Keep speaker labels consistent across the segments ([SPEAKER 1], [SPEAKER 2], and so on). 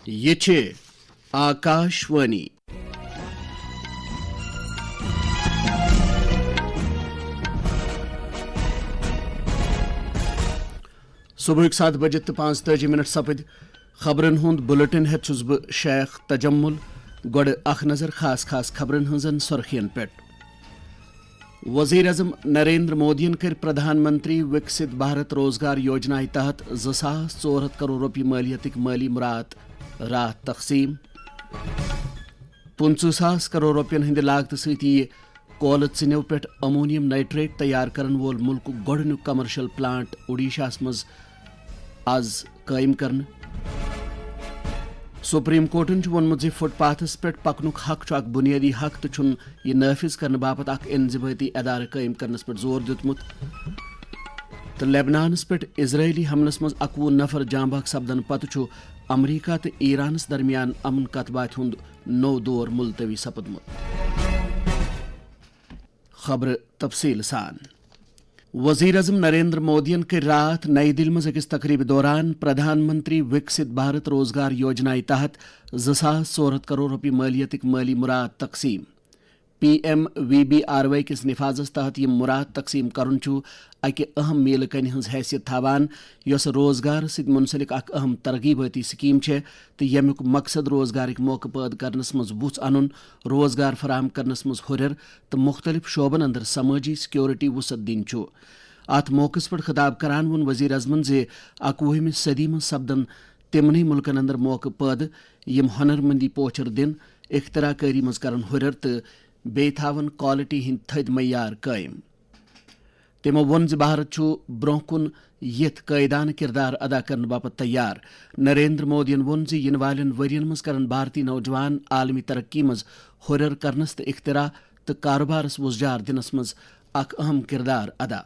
[SPEAKER 1] یہ چھے آکاشوانی صبح 7 بجے 35 سپد خبرن ہند بلٹن ہیت چھس بہ شیخ تجمل گوڑ اخ نظر خاص خبرن ہنزن سرخین پیٹ وزیر اعظم نریندر مودین کر پردھان منتری وکست بھارت روزگار یوجنا تحت 2400 کروڑ روپیہ مالیتک مالی مراد رات تقسیم 25,000 کروڑ روپین ہند لاگت ست کولہ ژنیو پہ امونیم نائٹریٹ تیار کرن وول ملک گوڑنیک کمرشل پلانٹ اوڈیشہ مز آز قائم کرنے سپریم کورٹن وونمت فٹ پاتھس پہ پکنک حق اخ بنیادی حق تو یہ نافذ کرنے باپت اخ انضباطی ادارہ قائم کرنس پہ زور دیتمت تو لیبنانس پہ اسرائیلی حملس مز 21 نفر جاں بحق سپدن پتہ امریکہ تو ایرانس درمیان امن کتبات ہند نو دور ملتوی سپدمت خبر تفصیل سان وزیر اعظم نریندر مودین کر رات نئی دل مز اکس تقریب دوران پردھان منتری وکست بھارت روزگار یوجنا تحت 2400 کروڑ روپیہ مالیتک مالی مراد تقسیم PMVBRY کس نفاذس تحت یہ مراد تقسیم کرن اکہ اہم میل کن ہز حیثیت تھاوان یس روزگار ست منسلک اخ اہم ترغیباتی سکیم تو یمیک مقصد روزگارک موقع پید کرنس مز وس ان روزگار فراہم کرنس مز ہرر تو مختلف شعبن اندر سماجی سیکورٹی وسعت دین ات موقع پر خطاب کران ون وزیر اعظمن 21ویں صدی مز سپدن تمنی ملکن اندر موقع پید یم ہنر مندی پوچھر دن اختراع کاری مز کرن ہرر تو بی تھاون کوالٹی ہند تھد معیار قائم تمو وون بھارت برہ کن یت قائدانہ کردار ادا کرنے باپت تیار نریندر مودین وون ین والن ورین مز کرن بھارتی نوجوان عالمی ترقی مز ہرر کرنس تو اختراع تو کاروبارس وزجار دنس مز اخ اہم کردار ادا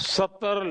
[SPEAKER 2] 70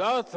[SPEAKER 2] 10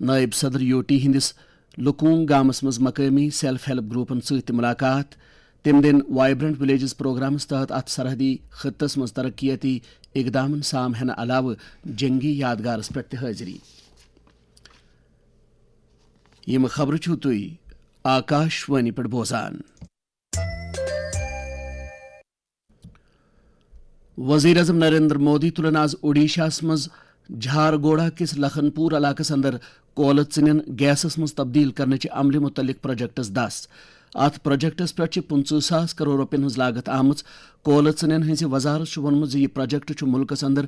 [SPEAKER 1] نائب صدر یوٹی ہندس لکونگ گامس مز مقامی سیلف ہیلپ گروپن ست ملاقات تم دن وائبرنٹ ولیجز پروگرامس تحت ات سرحدی خطس مز ترقیاتی اقدام سام ہن علاوہ جنگی یادگارس پہ حاضری. یم خبر چھو تھی آکاش وانی پہ بوزان. وزیر اعظم نریندر مودی تلن آز اوڈیشاس مز جھارگوڑا کس لکھن پور علاقس اندر کولہ ژنین گیسس مز تبدیل کرنچ عملہ متعلق پروجیکٹس دس. ات پروجیکٹس پہ 25,000 کرور روپین ہز لاگت آمت. کولہ ژنین ہز وزارت وونمت یہ پروجیکٹ ملکس اندر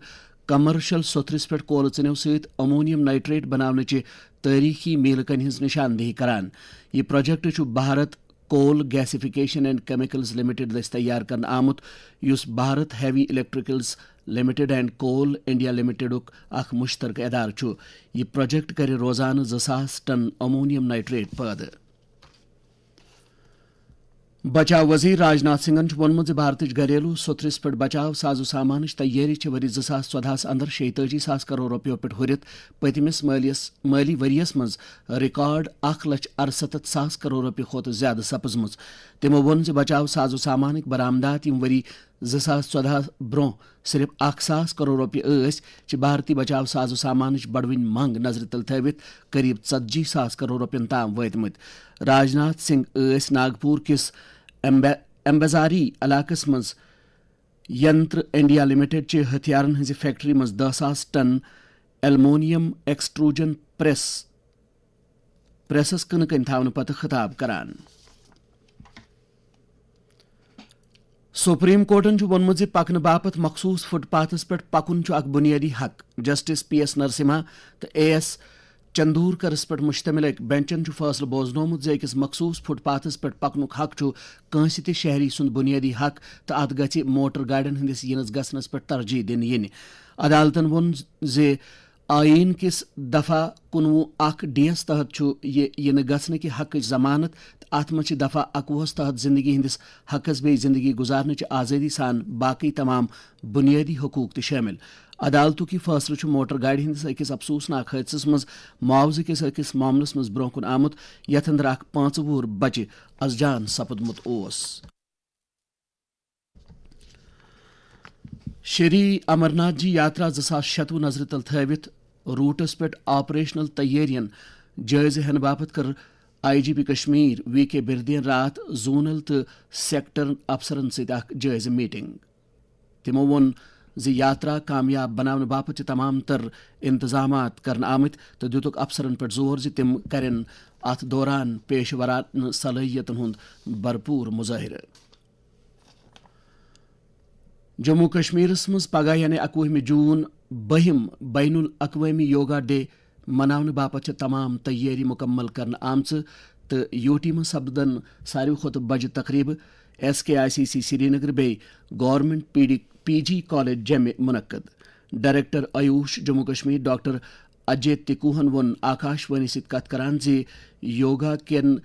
[SPEAKER 1] کمرشل سوتھرس پہ کولہ ژنیو ست امونیم نائٹریٹ بناونچ تاریخی میل کن ہز نشاندہی کران. یہ project Bharat coal gasification and chemicals limited دس تیار کرنے آمت یس Bharat heavy electricals limited and coal India limited اخ مشترکہ ادارہ چھ. یہ پروجیکٹ کر روزانہ 2,000 ٹن امونیم نائٹریٹ پید. بچاؤ وزیر راجناتھ سنگھن وونمت بھارت گھریلو سوتھرس پہ بچاؤ سازو سامان تیاری ورس 2014 اندر 46,000 کرور روپیو پہ ہرت پتمس مالی وریس مز ریکارڈ 1,68,000 کرور روپیہ کھت زیادہ سپزم. تمو وون بچاؤ سازو سامان برآمدات یم وری 2014 برو صرف 1,000 کرور روپیہ بھارتی بچاؤ سازو سامان بڑوین منگ نظر تل تھوت قریب 40,000 کرور روپین تام واتمت. راجناتھ سنگھ ناگپور کس ایمبیزاری علاقس مز ینتر انڈیا لمیٹڈ چہ ہتھیارن ہز فیکٹری مز 10,000 ٹن ایلمونیم ایکسٹروجن پریسس کن کن تھاون پتہ خطاب کران. سپریم کورٹن وونمت پکن باپت مخصوص فٹ پاتھس پہ پکن اخ بنیادی حق. جسٹس پی ایس نرسمہا تو اے ایس چندورکرس پہ مشتمل ایک بینچن فیصلہ بوزنومت أکس مخصوص فٹ پاتھس پہ پکنک حق کنس تہ شہری سند بنیادی حق تو ات گژھِ موٹر گاڑین ہندس ینس گھنس پہ ترجیح دن ین. عدالتن وون آئین کس دفعہ 19(1) ڈی تحت ین گھنک حق ضمانت ات مز دفعہ 21 تحت زندگی ہندس حقس بی زندگی گزارنچ آزادی سان باقی تمام بنیادی حقوق تہ شامل. عدالتک یہ فیصلہ موٹر گاڑی ہندس أکس افسوسناک حادثس مز معاوضہ کس أکس معاملس مز برو کن آمت یتھ اندر اخ 5 وُہر بچہ از جان سپدمت اوس. شری امرناتھ جی یاترا 2026 نظر تل تھوت روٹس پہ آپریشنل تیارین جائزہ ہن باپت کر آئی جی پی کشمیر وی کے بردین رات زونل تو سیکٹر افسرن ست جائزہ میٹنگ. تمو وون یاترا کامیاب بنانے باپت تمام تر انتظامات کرنے آمت تو دتک افسرن پہ زور تم کرن ات دوران پیش ورانہ صلاحیتن ہند بھرپور مظاہرہ. جموں کشمیرس مز پگہ یعنی 21 جون 20 بین الاقوامی یوگا ڈے منانے باپت تمام تیاری مکمل کرنے آمچ تو یوٹی مز سپدن ساروی کھت بجہ تقریب SKICC سری نگر بی گورنمنٹ پی جی کالج جمع منعقد. ڈائریکٹر آیوش جموں کشمیر ڈاکٹر اجے تکوہن وون آکاش وانی ست کت کران یوگا کین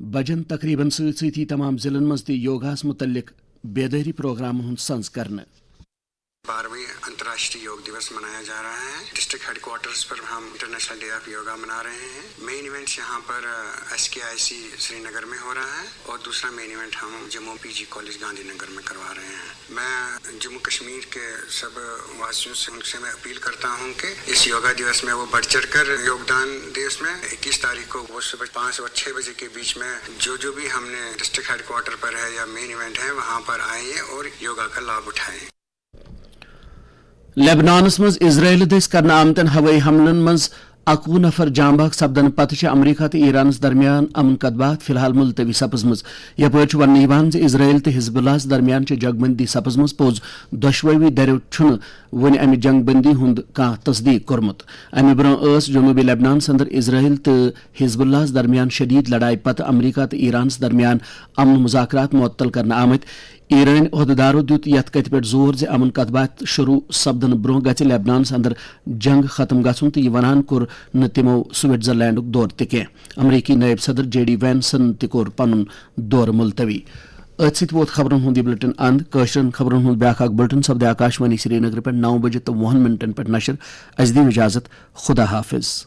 [SPEAKER 1] بجن تقریباً سی تمام ضلع مز تہ یوگاس متعلق بیداری پروگرام ہند سنز کرنے.
[SPEAKER 3] 12ویں انترراشٹریہ یوگ دیوس منایا جا رہا ہے. ڈسٹرکٹ ہیڈ کوارٹرز پر ہم انٹرنیشنل ڈے آف یوگا منا رہے ہیں. مین ایونٹس یہاں پر SKIC سری نگر میں ہو رہا ہے اور دوسرا مین ایونٹ ہم جموں PG کالج گاندھی نگر میں کروا رہے ہیں. میں جموں کشمیر کے سب واسیوں سے میں اپیل کرتا ہوں کہ اس یوگا دیوس میں وہ بڑھ چڑھ کر یوگدان دے. اس میں 21 تاریخ کو وہ صبح 5 اور 6 بجے کے بیچ میں جو بھی ہم نے ڈسٹرکٹ ہیڈ کوارٹر پر ہے یا مین ایونٹ ہے وہاں پر آئیں اور یوگا کا لابھ اٹھائیں.
[SPEAKER 1] لیبنانس مز اسرائیل دس کرنے آمتن ہوئی حملن مز 21 نفر جام بحق سپدن پتہ امریکہ تو ایرانس درمیان امن کدبات فی الحال ملتوی سپزم. یپر ون اسرائیل تو حزب اللہ درمیان جنگ بندی سپزم پوز دشوی دریو ون امہ جنگ بندی ہند کان تصدیق کورمت. امہ برو جنوبی لیبنانس اندر اسرائیل تو حزب اللہ درمیان شدید لڑائی پتہ امریکہ تو ایرانس درمیان امن مذاکرات معطل کرنے آمت. ایرانی عہدیدارو دیت یت کت پہ زور امن کتبات شروع سپدن برو گژھِ لیبنانس اندر جنگ ختم گھن تو یہ ونان کور نہ تمو سوئٹزرلینڈک دور تہ کی. امریکی نائب صدر JD وینسن تہ کور پنن دور ملتوی. ات ست ووت خبرن ہند بلٹن اند کاشرن خبرن ہند بیاکھ بلٹن سپدِ آکاشوانی سری نگر پہ 9 بجے تو 20 منٹن پہ نشر. اس دی اجازت. خدا حافظ.